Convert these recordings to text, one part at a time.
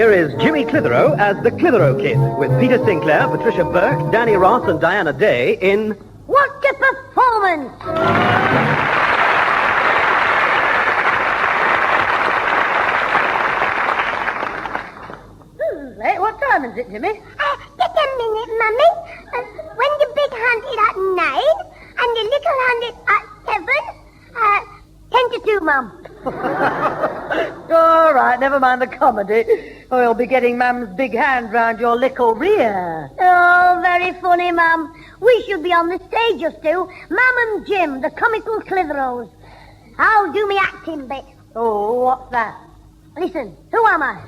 Here is Jimmy Clitheroe as the Clitheroe Kid, with Peter Sinclair, Patricia Burke, Danny Ross, and Diana Day in... What a performance! What time is it, Jimmy? Just a minute, Mummy. When the big hand is at 9 and the little hand is at 7, 10 to 2, Mum. All right, never mind the comedy. Or you'll be getting Mum's big hand round your little rear. Oh, very funny, Mum. We should be on the stage, us two. Mum and Jim, the comical Clitheroes. I'll do me acting bit. Oh, what's that? Listen, who am I?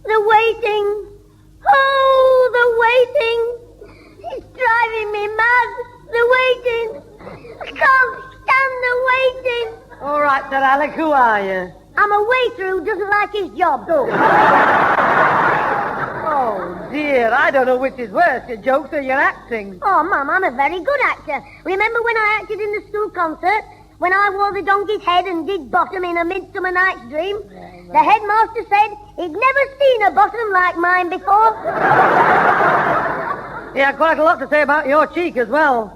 The waiting. Oh, the waiting. It's driving me mad. The waiting. I can't stand the waiting. All right, Sir Alec, who are you? I'm a waiter who doesn't like his job. Oh, dear, I don't know which is worse, your jokes or your acting. Oh, Mum, I'm a very good actor. Remember when I acted in the school concert? When I wore the donkey's head and did bottom in A Midsummer Night's Dream? The headmaster said he'd never seen a bottom like mine before. Yeah, quite a lot to say about your cheek as well.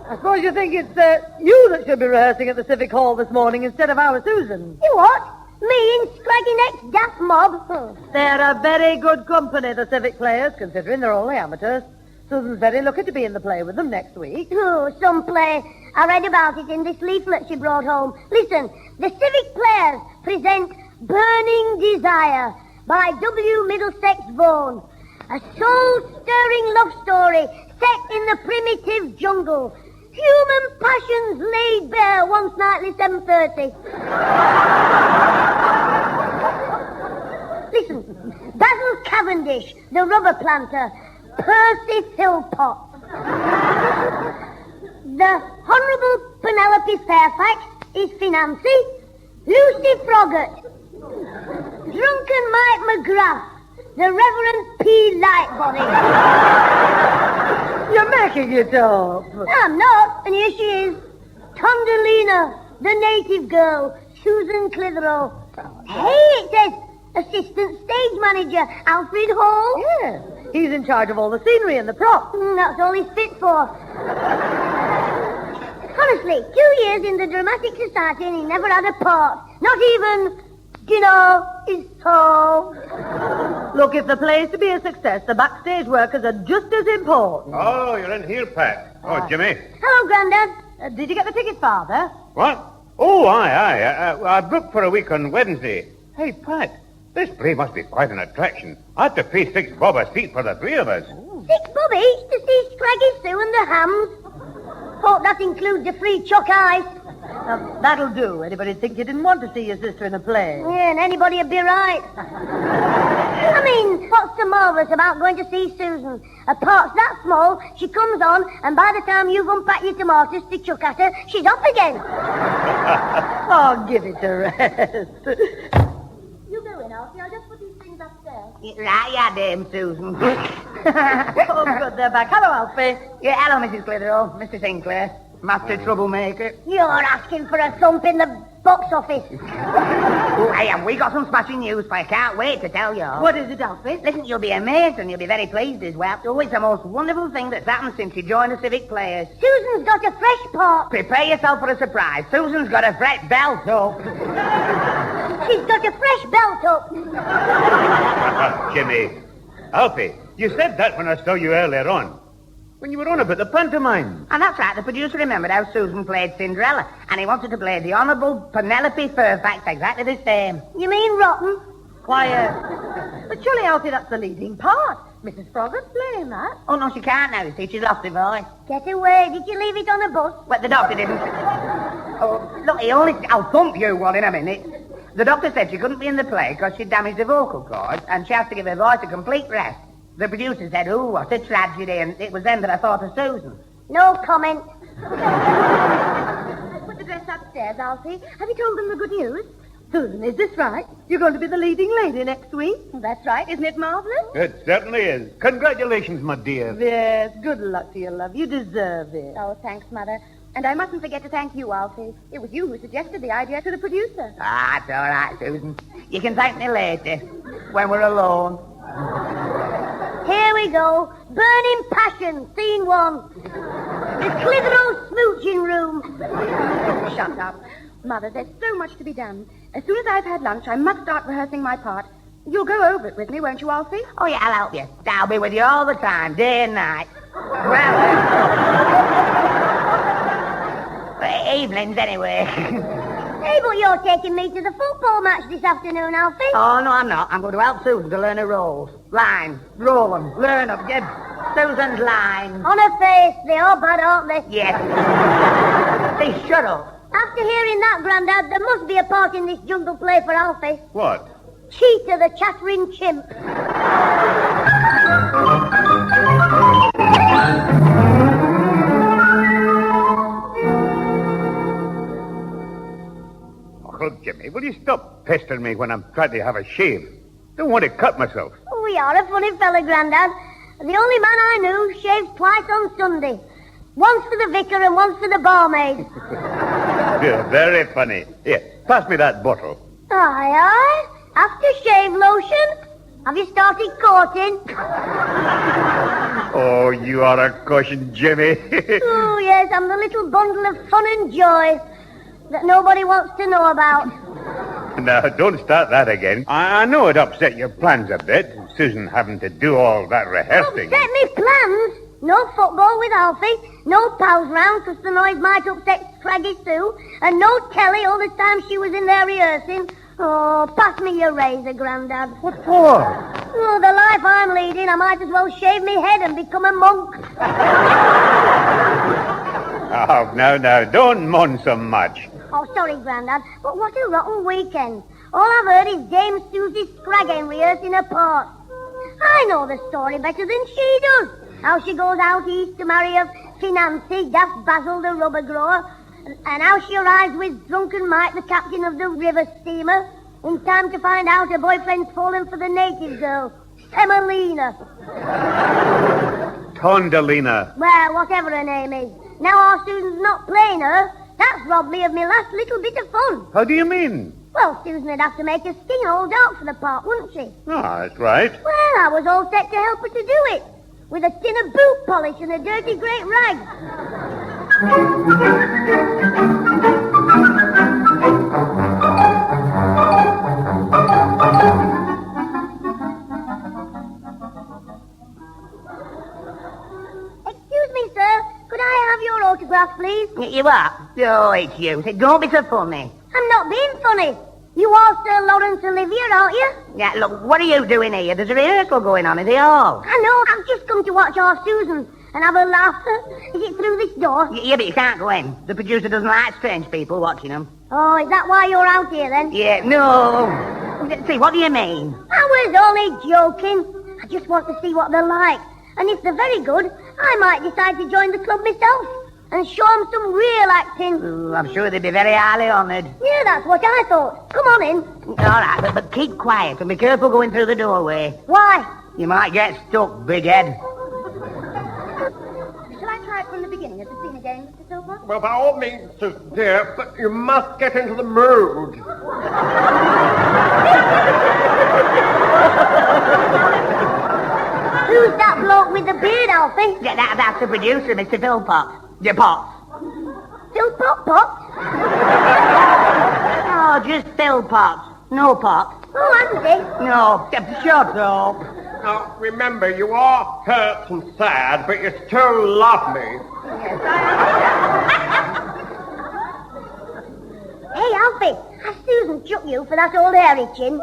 I suppose you think it's you that should be rehearsing at the Civic Hall this morning instead of our Susan. You what? Me and Scraggy Neck's daft mob? They're a very good company, the Civic players, considering they're only amateurs. Susan's very lucky to be in the play with them next week. Oh, some play. I read about it in this leaflet she brought home. Listen, the Civic players present Burning Desire by W. Middlesex Vaughan. A soul-stirring love story set in the primitive jungle. Human passions laid bare once nightly 7:30. Listen, Basil Cavendish, the rubber planter, Percy Philpott. The Honourable Penelope Fairfax is Financy, Lucy Froggatt. Drunken Mike McGrath, the Reverend P. Lightbody. You're making it up. I'm not, and here she is. Tondalina, the native girl, Susan Clitheroe. Hey, it says Assistant Stage Manager, Alfred Hall. Yes, he's in charge of all the scenery and the props. That's all he's fit for. Honestly, 2 years in the Dramatic Society and he never had a part. Not even, his toe. Look, if the play is to be a success, the backstage workers are just as important. Oh, you're in here, Pat. Oh, Jimmy. Hello, Grandad. Did you get the ticket, Father? What? Oh, aye. I booked for a week on Wednesday. Hey, Pat, this play must be quite an attraction. I had to pay $6 a seat for the three of us. $6 each to see Scraggy Sue and the Hams. Hope that includes the free chalk ice. That'll do. Anybody think you didn't want to see your sister in a play? Yeah, and anybody would be right. I mean, what's so marvellous about going to see Susan? Her part's that small, she comes on, and by the time you've unpacked your tomatoes to chuck at her, she's off again. Oh, give it a rest. You go in, Alfie. I'll just put these things upstairs. Right, yeah, Dame Susan. Oh, good, they're back. Hello, Alfie. Yeah, hello, Mrs. Clitheroe. Mr. Sinclair. Master Troublemaker. You're asking for a thump in the box office. Oh, hey, have we got some smashing news, but I can't wait to tell you. What is it, Alfie? Listen, you'll be amazed and you'll be very pleased as well. Oh, it's the most wonderful thing that's happened since you joined the Civic Players. Susan's got a fresh part. Prepare yourself for a surprise. Susan's got a fresh belt up. She's got a fresh belt up. Jimmy. Alfie, you said that when I saw you earlier on. When you were on about the pantomime. And that's right, the producer remembered how Susan played Cinderella, and he wanted to play the Honourable Penelope Fairfax exactly the same. You mean rotten? Quiet. But surely, Alfie, that's the leading part. Mrs. Froggatt's playing that. Oh, no, she can't now, you see. She's lost her voice. Get away. Did you leave it on a bus? Well, the doctor didn't. Oh, look, I'll thump you one in a minute. The doctor said she couldn't be in the play because she'd damaged the vocal cords, and she has to give her voice a complete rest. The producer said, "Ooh, what a tragedy," and it was then that I thought of Susan. No comment. Put the dress upstairs, Alfie. Have you told them the good news? Susan, is this right? You're going to be the leading lady next week? That's right. Isn't it marvellous? It certainly is. Congratulations, my dear. Yes, good luck to you, love. You deserve it. Oh, thanks, Mother. And I mustn't forget to thank you, Alfie. It was you who suggested the idea to the producer. Ah, it's all right, Susan. You can thank me later, when we're alone. Here we go. Burning Passion, scene 1. The Clitheroe smooching room. Shut up. Mother, there's so much to be done. As soon as I've had lunch, I must start rehearsing my part. You'll go over it with me, won't you, Alfie? Oh, yeah, I'll help you. I'll be with you all the time, day and night. Well, evenings, anyway. Hey, but you're taking me to the football match this afternoon, Alfie. Oh, no, I'm not. I'm going to help Susan to learn her roles. Lines, roll them, learn them, get Susan's lines. On her face, they're all bad, aren't they? Yes. Please, shut up. After hearing that, Grandad, there must be a part in this jungle play for Alfie. What? Cheetah the chattering chimp. Oh, Jimmy, will you stop pestering me when I'm trying to have a shave? Don't want to cut myself. Oh, we are a funny fella, Grandad. The only man I knew shaves twice on Sunday. Once for the vicar and once for the barmaid. You're very funny. Here, pass me that bottle. Aye, aye. Aftershave lotion. Have you started courting? Oh, you are a caution, Jimmy. Oh, yes, I'm the little bundle of fun and joy that nobody wants to know about. Now, don't start that again. I know it upset your plans a bit, Susan having to do all that rehearsing. Upset me plans? No football with Alfie, no pals round because the noise might upset Craggy Sue, and no telly all the time she was in there rehearsing. Oh, pass me your razor, Grandad. What for? Oh, the life I'm leading, I might as well shave me head and become a monk. Oh, now, don't moan so much. Oh, sorry, Grandad, but what a rotten weekend. All I've heard is Dame Susie Scraggin rehearsing her part. I know the story better than she does. How she goes out east to marry a Financy, Daft Basil the rubber grower, and how she arrives with Drunken Mike, the captain of the river steamer, in time to find out her boyfriend's fallen for the native girl, Semolina. Tondalina. Well, whatever her name is. Now our Susan's not playing her. That's robbed me of my last little bit of fun. How do you mean? Well, Susan would have to make her skin all dark for the part, wouldn't she? Oh, that's right. Well, I was all set to help her to do it. With a tin of boot polish and a dirty great rag. Excuse me, sir. Could I have your autograph, please? You are? Oh, it's you. Don't be so funny. I'm not being funny. You are Sir Lawrence Olivier, aren't you? Yeah, look, what are you doing here? There's a rehearsal going on, is it all? I know. I've just come to watch our Susan and have a laugh. Is it through this door? Yeah, but you can't go in. The producer doesn't like strange people watching them. Oh, is that why you're out here, then? Yeah, no. See, what do you mean? I was only joking. I just want to see what they're like. And if they're very good, I might decide to join the club myself and show them some real acting. Oh, I'm sure they'd be very highly honoured. Yeah, that's what I thought. Come on in. All right, but keep quiet and be careful going through the doorway. Why? You might get stuck, big head. Shall I try it from the beginning of the scene again, Mr. Silver? Well, by all means, Susan, dear, but you must get into the mood. Who's that bloke with the beard, Alfie? Yeah, that's the producer, Mr. Philpott. Your Potts. Phil Pop? Oh, just Philpott. No Potts. Oh, hasn't he? No, shut up. Now, remember, you are hurt and sad, but you still love me. Hey, Alfie, has Susan chucked you for that old hairy chin?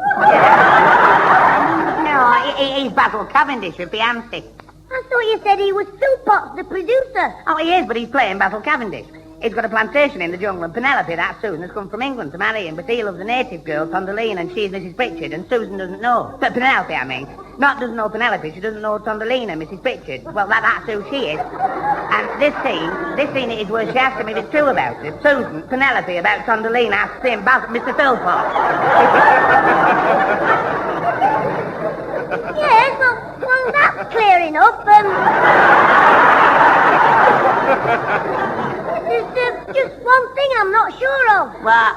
No, he's Basil Cavendish with Fiancé. I thought you said he was Phil Potts, the producer. Oh, he is, but he's playing Basil Cavendish. He's got a plantation in the jungle, and Penelope, that Susan, has come from England to marry him, but he loves the native girl, Tondaline, and she's Mrs. Pritchard, and Susan doesn't know. But Penelope, I mean. Not doesn't know Penelope, she doesn't know Tondalina, Mrs. Pritchard. Well, that's who she is. And this scene is where she asks him if it's true about it. Susan, Penelope, about Tondalina, asks him, Basil, Mr. Philpott. Yes, well, that's clear enough. There's just one thing I'm not sure of. What?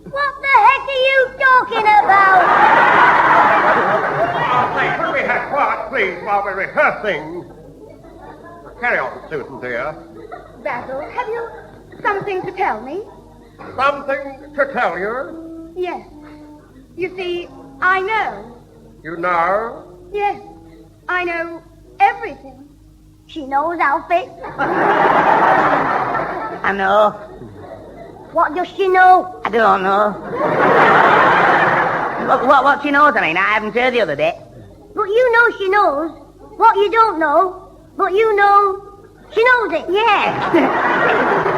What the heck are you talking about? Oh, say, could we have quiet, please, while we're rehearsing? Carry on, Susan, dear. Basil, have you something to tell me? Something to tell you? Yes. You see, I know. You know? Yes, I know everything. She knows, Alfie. I know. What does she know? I don't know. What she knows, I mean, I haven't heard the other bit. But you know she knows. What you don't know, but you know she knows it. Yes.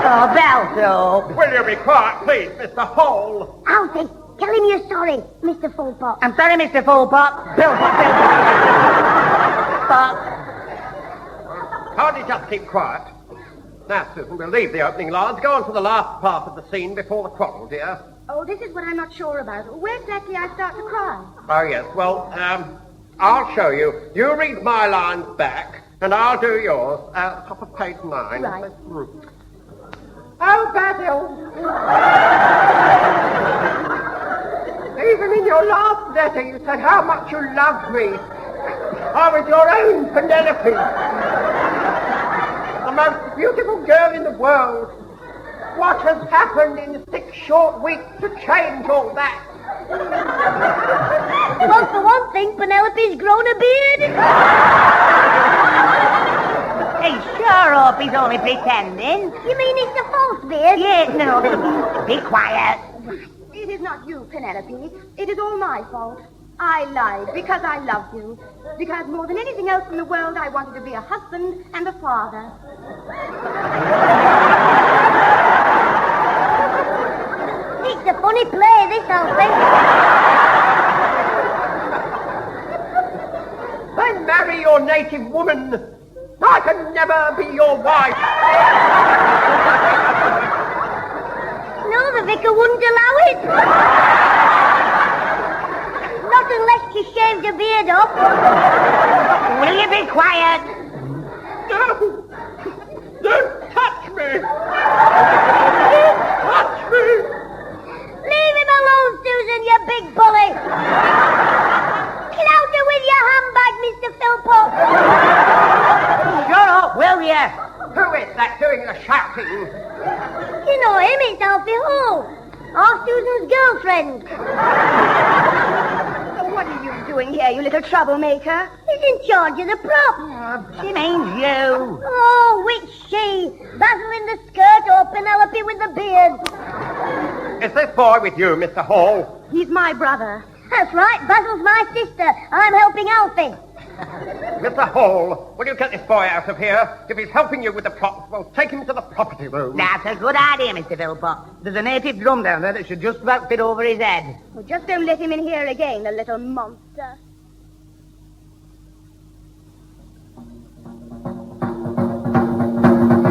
Oh, Balto. Will you be quiet, please, Mr. Hall? Alfie, tell him you're sorry, Mr. Fullpot. I'm sorry, Mr. Fullpot. Billpot. Can't you just keep quiet? Now, Susan, we'll leave the opening lines. Go on to the last part of the scene before the quarrel, dear. Oh, this is what I'm not sure about. Where exactly I start to cry? Oh, yes. Well, I'll show you. You read my lines back, and I'll do yours. Top of page 9. Right. Oh, Basil. Even in your last letter, you said how much you loved me. I was your own Penelope. The most beautiful girl in the world. What has happened in 6 short weeks to change all that? Well, for one thing, Penelope's grown a beard. Hey, sure up, he's only pretending. You mean it's a false beard? Yes, no, be quiet. It is not you, Penelope. It is all my fault. I lied because I loved you. Because more than anything else in the world, I wanted to be a husband and a father. It's a funny play, this, Alfie. Then marry your native woman. I can never be your wife. No, the vicar wouldn't allow it. Not unless she shaved her beard off. Will you be quiet? No! Don't touch me! Don't touch me! Leave him alone, Susan, you big bully. Get out there with your handbag, Mr. Philpott. Shut up, will you? Who is that doing the shouting? You know him, it's Alfie Hall. Our Susan's girlfriend. What are you doing here, you little troublemaker? He's in charge of the prop. She means you. Oh, which she? Basil in the skirt or Penelope with the beard? Is this boy with you, Mr. Hall? He's my brother. That's right, Basil's my sister. I'm helping Alfie. Mr. Hall, will you get this boy out of here? If he's helping you with the props, well, take him to the property room. That's a good idea, Mr. Philpott. There's a native drum down there that should just about fit over his head. Well, just don't let him in here again, the little monster.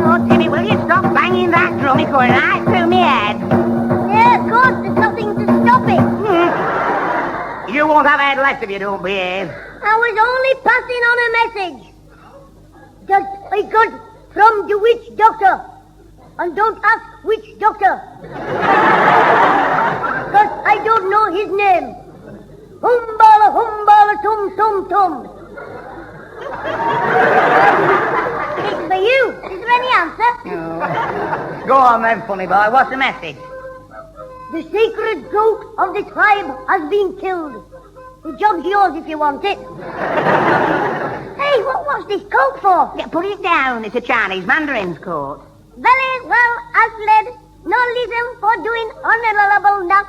Oh, Timmy, will you stop banging that drum? It's going right through my head. Yeah, of course, there's nothing to stop it. You won't have a head left if you don't behave. I was only passing on a message. That I got from the witch doctor. And don't ask which doctor. Because I don't know his name. Humbala, tum, tum, tum. It's for you. Is there any answer? Go on then, funny boy. What's the message? The sacred goat of the tribe has been killed. The job's yours if you want it. Hey, what's this coat for? Yeah, put it down. It's a Chinese mandarin's coat. Very well, Alfred. No reason for doing honorable nut.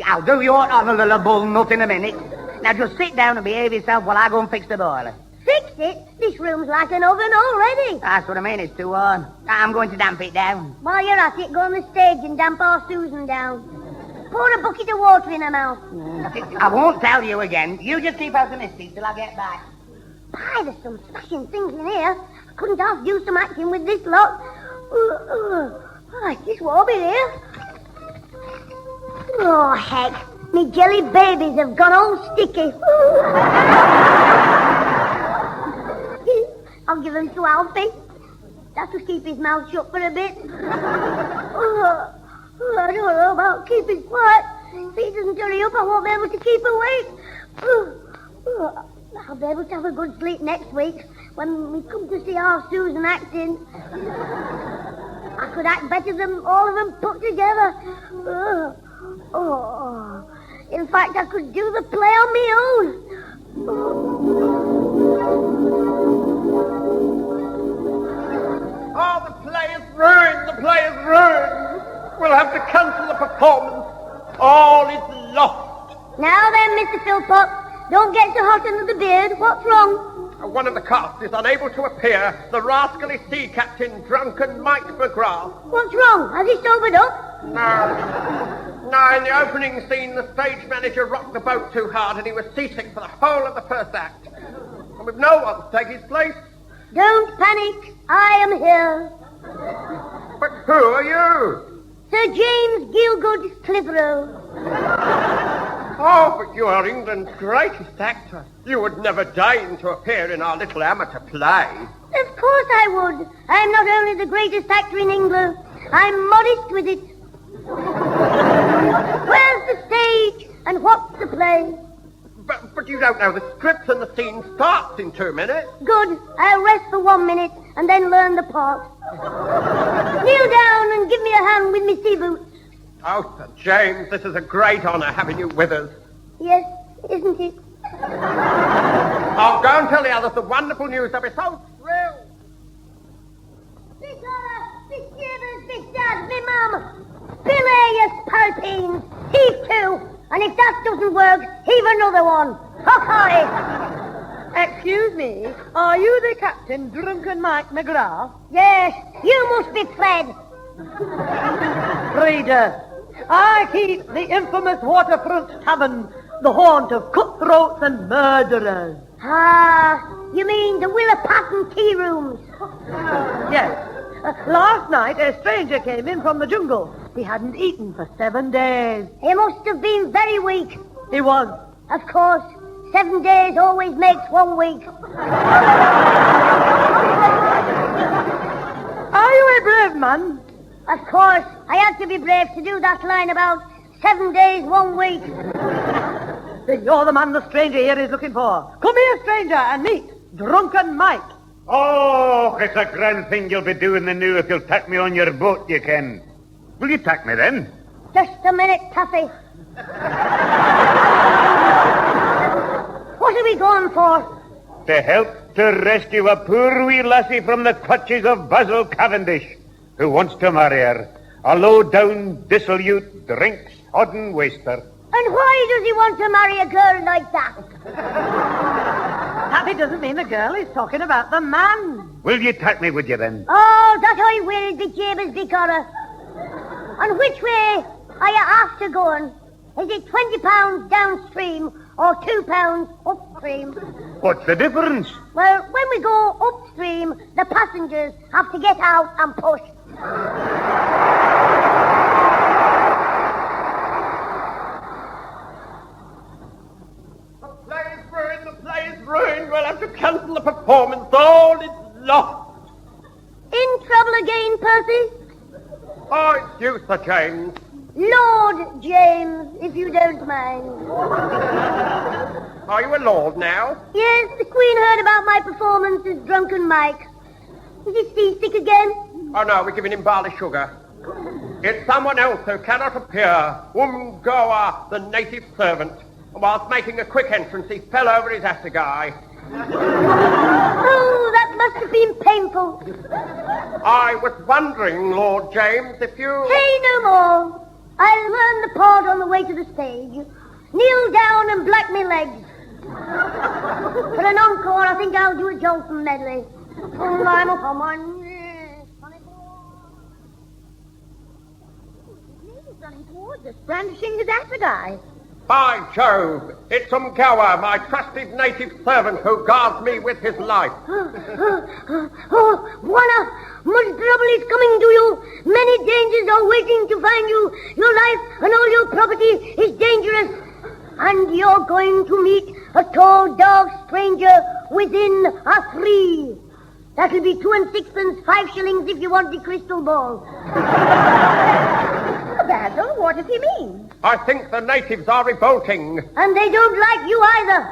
I'll do your honourable nut in a minute. Now just sit down and behave yourself while I go and fix the boiler. Fix it? This room's like an oven already. That's what I mean, it's too warm. I'm going to damp it down. While you're at it, go on the stage and damp our Susan down. Pour a bucket of water in her mouth. I won't tell you again. You just keep out the misty till I get back. Pie, there's some smashing things in here. I couldn't half do some acting with this lot. Right, this won't be here. Oh, heck. Me jelly babies have gone all sticky. I'll give them to Alfie. Has to keep his mouth shut for a bit. I don't know about keeping quiet. If he doesn't hurry up, I won't be able to keep awake. I'll be able to have a good sleep next week when we come to see how Susan acting. I could act better than all of them put together. In fact, I could do the play on my own. Oh, the play is ruined! The play is ruined! We'll have to cancel the performance. All is lost. Now then, Mr. Philpott, don't get so hot under the beard. What's wrong? One of the cast is unable to appear. The rascally sea captain, drunken Mike McGrath. What's wrong? Has he sobered up? No, in the opening scene, the stage manager rocked the boat too hard and he was seasick for the whole of the first act. And with no one to take his place. Don't panic. I am here. But who are you? Sir James Gielgud Clitheroe. Oh, but you are England's greatest actor. You would never deign to appear in our little amateur play. Of course I would. I'm not only the greatest actor in England, I'm modest with it. Where's the stage and what's the play? But you don't know the script and the scene starts in 2 minutes. Good. I'll rest for 1 minute and then learn the part. Kneel down and give me a hand with me sea boots. Oh, Sir James, this is a great honour having you with us. Yes, isn't it? I'll go and tell the others the wonderful news. They'll be so thrilled. Big Donna, big Jibers, big Dad, me Mum. Belay, you spalpeens. Heave two. And if that doesn't work, heave another one. Hockey! Excuse me, are you the captain, drunken Mike McGrath? Yes, you must be fled. Reader, I keep the infamous waterfront tavern, the haunt of cutthroats and murderers. Ah, you mean the Willa Patton tea rooms? Yes. Last night, a stranger came in from the jungle. He hadn't eaten for 7 days. He must have been very weak. He was. Of course, 7 days always makes 1 week. Are you a brave man? Of course, I had to be brave to do that line about 7 days, 1 week. Then you're the man the stranger here is looking for. Come here, stranger, and meet Drunken Mike. Oh, it's a grand thing you'll be doing the new if you'll tack me on your boat, you can. Will you tack me then? Just a minute, Tuffy. What are we going for? To help to rescue a poor wee lassie from the clutches of Basil Cavendish, who wants to marry her, a low-down, dissolute, drinks-hodden waster. And why does he want to marry a girl like that? Happy doesn't mean the girl, he's talking about the man. Will you tack me with you then? Oh, that I will, the Jabez Vicara. And which way are you after going? Is it £20 downstream or £2 upstream? What's the difference? Well, when we go upstream, the passengers have to get out and push. The play is ruined. We'll have to cancel the performance. All is lost. In trouble again, Percy? Oh, it's you, Sir James. Lord James, if you don't mind. Are you a lord now? Yes, the Queen heard about my performance as Drunken Mike. Is he seasick again? Oh, no, we're giving him barley sugar. It's someone else who cannot appear. Umgoa, the native servant. Whilst making a quick entrance, he fell over his assegai. Oh, that must have been painful. I was wondering, Lord James, if you... Say no more. I'll learn the part on the way to the stage. Kneel down and black me legs. For an encore, I think I'll do a Johnson medley. Oh, I'm up on one. He's running towards us, brandishing his assegai. By Jove, it's Umgoa, my trusted native servant who guards me with his life. Oh, Bwana, much trouble is coming to you. Many dangers are waiting to find you. Your life and all your property is dangerous. And you're going to meet a tall, dark stranger within a 3, That'll be 2 and 6pence, 5 shillings if you want the crystal ball. Basil, what does he mean? I think the natives are revolting. And they don't like you either.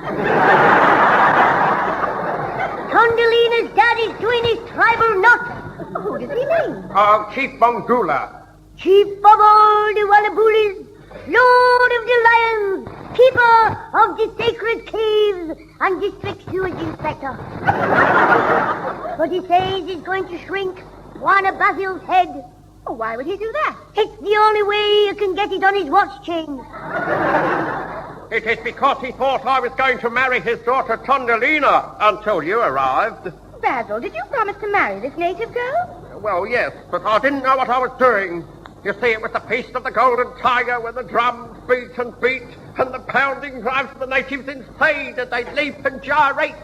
Tondalina's dad is doing his tribal knot. Who does he mean? Chief Mongula. Chief of all the Wallaboolies, Lord of the Lions, Keeper of the Sacred Caves, and District Sewage Inspector. But he says he's going to shrink one of Basil's head. Oh, why would he do that? It's the only way you can get it on his watch chain. It is because he thought I was going to marry his daughter Tondalina until you arrived. Basil, did you promise to marry this native girl? Well, yes, but I didn't know what I was doing. You see, it was the Feast of the Golden Tiger when the drums beat and beat and the pounding drives the natives insane and they leap and gyrate,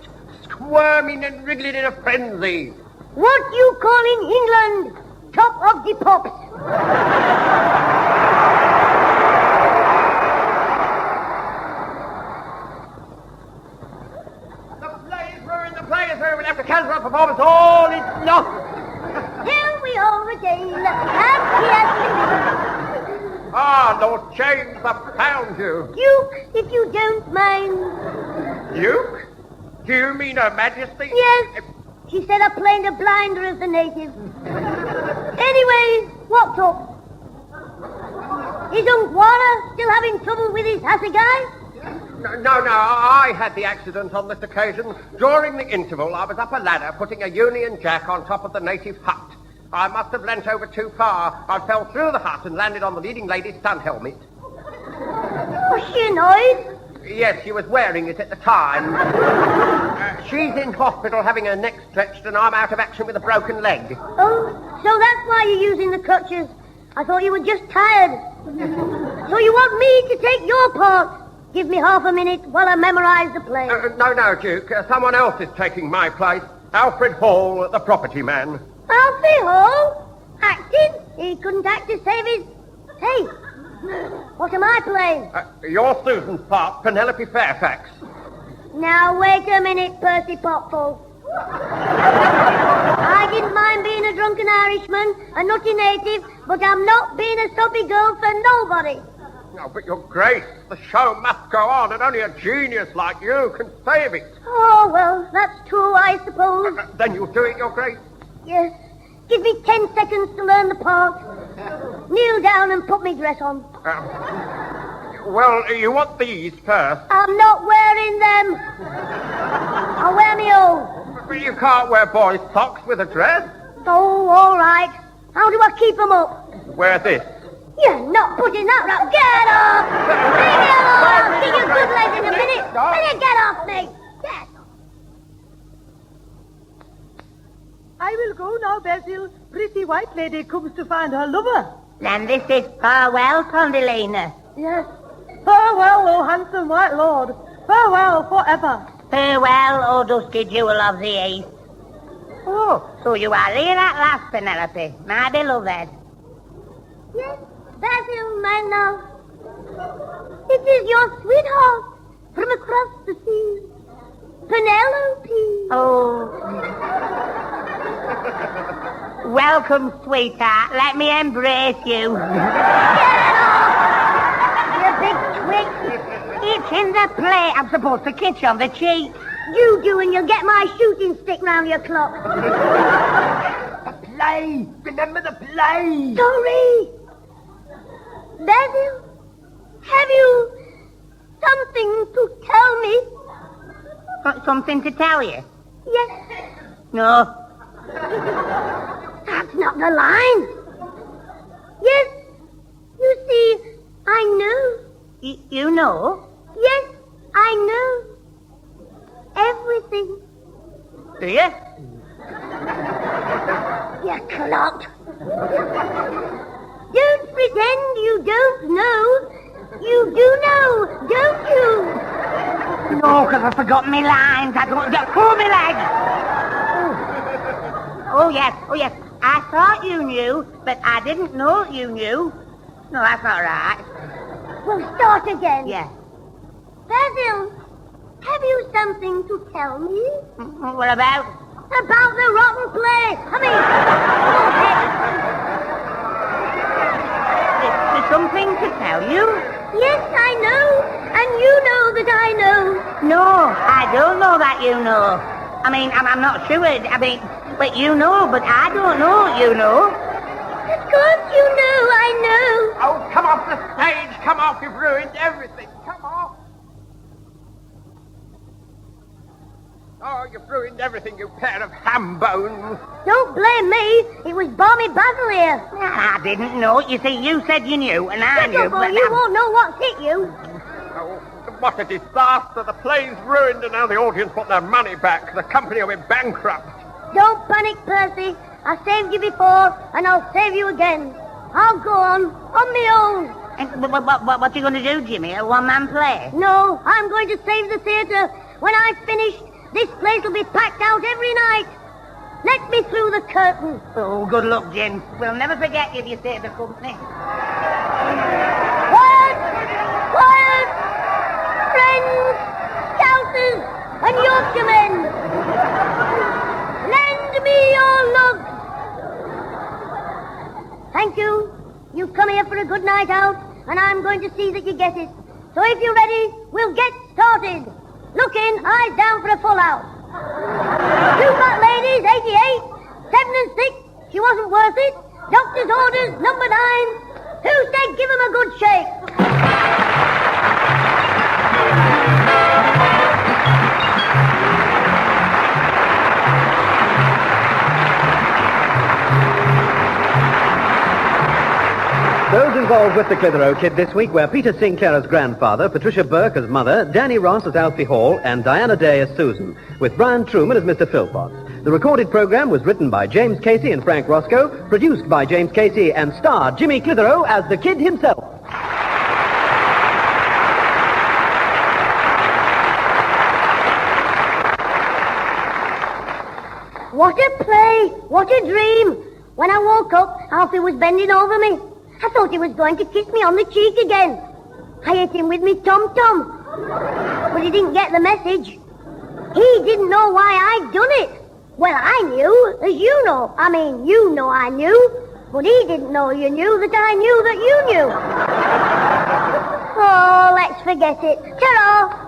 squirming and wriggling in a frenzy. What you call in England, top of the pops. The play is ruined, the play is ruined. We'll have to cancel our performance. All is lost. Here we are again, happy as Ah, Lord James, I've found you. Duke, if you don't mind. Duke? Do you mean Her Majesty? Yes. She said I played a blinder as the native. Anyway, what's up? Is Unc Warner still having trouble with his assegai? No, I had the accident on this occasion. During the interval, I was up a ladder putting a Union Jack on top of the native hut. I must have leant over too far. I fell through the hut and landed on the leading lady's sun helmet. Was she annoyed? Yes, she was wearing it at the time. She's in hospital having her neck stretched and I'm out of action with a broken leg. Oh, so that's why you're using the crutches. I thought you were just tired. So you want me to take your part? Give me half a minute while I memorize the play. No, Duke. Someone else is taking my place. Alfred Hall, the property man. Alfie Hall? Acted? He couldn't act to save his... Hey, what am I playing? You're Susan's part, Penelope Fairfax. Now, wait a minute, Percy Popful. I didn't mind being a drunken Irishman, a nutty native, but I'm not being a soppy girl for nobody. No, but Your Grace, the show must go on, and only a genius like you can save it. Oh, well, that's true, I suppose. Then you'll do it, Your Grace. Yes. Give me 10 seconds to learn the part. Kneel down and put me dress on. Well, you want these first. I'm not wearing them. I'll wear me own. But you can't wear boys' socks with a dress. Oh, all right. How do I keep them up? Wear this. You're not putting that up. Get off! Leave me alone! I'll see your good legs in a minute. Will you get off me? Get off. I will go now, Basil. Pretty white lady comes to find her lover. Then this is farewell, Tondalina. Yes. Farewell, O handsome white lord. Farewell forever. Farewell, O dusky jewel of the east. Oh, so you are here at last, Penelope, my beloved. Yes, Basil, my love. It is your sweetheart from across the sea. Penelope. Oh. Welcome, sweetheart. Let me embrace you. Get off! You big twig. It's in the play. I'm supposed to kiss you on the cheek. You do, and you'll get my shooting stick round your clock. The play. Remember the play. Sorry. Basil, have you something to tell me? Got something to tell you? Yes. No. That's not the line. Yes. You see, I know. You know? Yes, I know. Everything. Do you? You clot. Don't pretend you don't know. You do know, don't you? No, because I've forgotten my lines. I don't get pull my leg. Oh, yes. I thought you knew, but I didn't know you knew. No, that's not right. We'll start again. Yeah. Basil, have you something to tell me? What about? About the rotten play. I mean, There's something to tell you. yes, I know. And you know that I know. No, I don't know that you know. I mean, I'm not sure. I mean, but you know, but I don't know you know. Of course you know I know. Oh, come off the stage. Come off. You've ruined everything. Come off. Oh, you've ruined everything, you pair of ham bones. Don't blame me. It was Barmy Basil here. I didn't know. You see, you said you knew, and I knew. Or you won't know what's hit you. Oh, what a disaster. The play's ruined and now the audience want their money back. The company will be bankrupt. Don't panic, Percy. I saved you before, and I'll save you again. I'll go on my own. And what are you going to do, Jimmy? A one-man play? No, I'm going to save the theatre. When I've finished, this place will be packed out every night. Let me through the curtain. Oh, good luck, Jim. We'll never forget you if you save the company. Quiet! Quiet! Friends, Scousers, and Yorkshiremen! Lend me your lugs! Thank you. You've come here for a good night out, and I'm going to see that you get it. So if you're ready, we'll get started. Look in, eyes down for a full house. Two fat ladies, 88. 7 and 6, she wasn't worth it. Doctor's orders, number 9. Who said give him a good shake? Those involved with the Clitheroe Kid this week were Peter Sinclair as grandfather, Patricia Burke as mother, Danny Ross as Alfie Hall, and Diana Day as Susan, with Brian Truman as Mr. Philpotts. The recorded program was written by James Casey and Frank Roscoe, produced by James Casey, and starred Jimmy Clitheroe as the Kid himself. What a play! What a dream! When I woke up, Alfie was bending over me. I thought he was going to kiss me on the cheek again. I hit him with me tom-tom. But he didn't get the message. He didn't know why I'd done it. Well, I knew, as you know. I mean, you know I knew. But he didn't know you knew that I knew that you knew. Oh, let's forget it. Ta-ra!